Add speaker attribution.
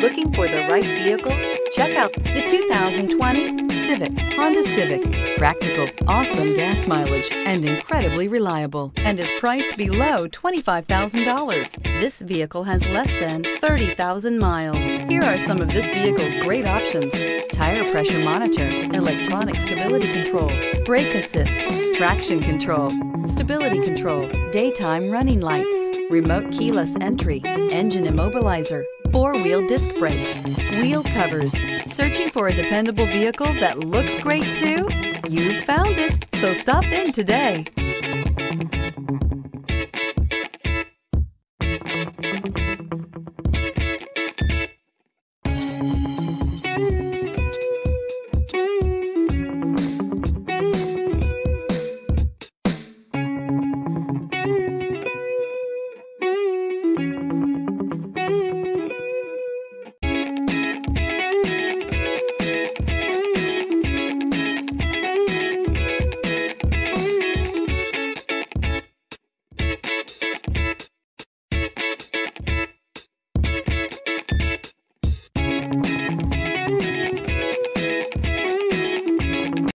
Speaker 1: Looking for the right vehicle? Check out the 2020 Civic, Honda Civic. Practical, awesome gas mileage, and incredibly reliable, and is priced below $25,000. This vehicle has less than 30,000 miles. Here are some of this vehicle's great options: tire pressure monitor, electronic stability control, brake assist, traction control, stability control, daytime running lights, remote keyless entry, engine immobilizer, four-wheel disc brakes, wheel covers. Searching for a dependable vehicle that looks great too? You found it, so stop in today.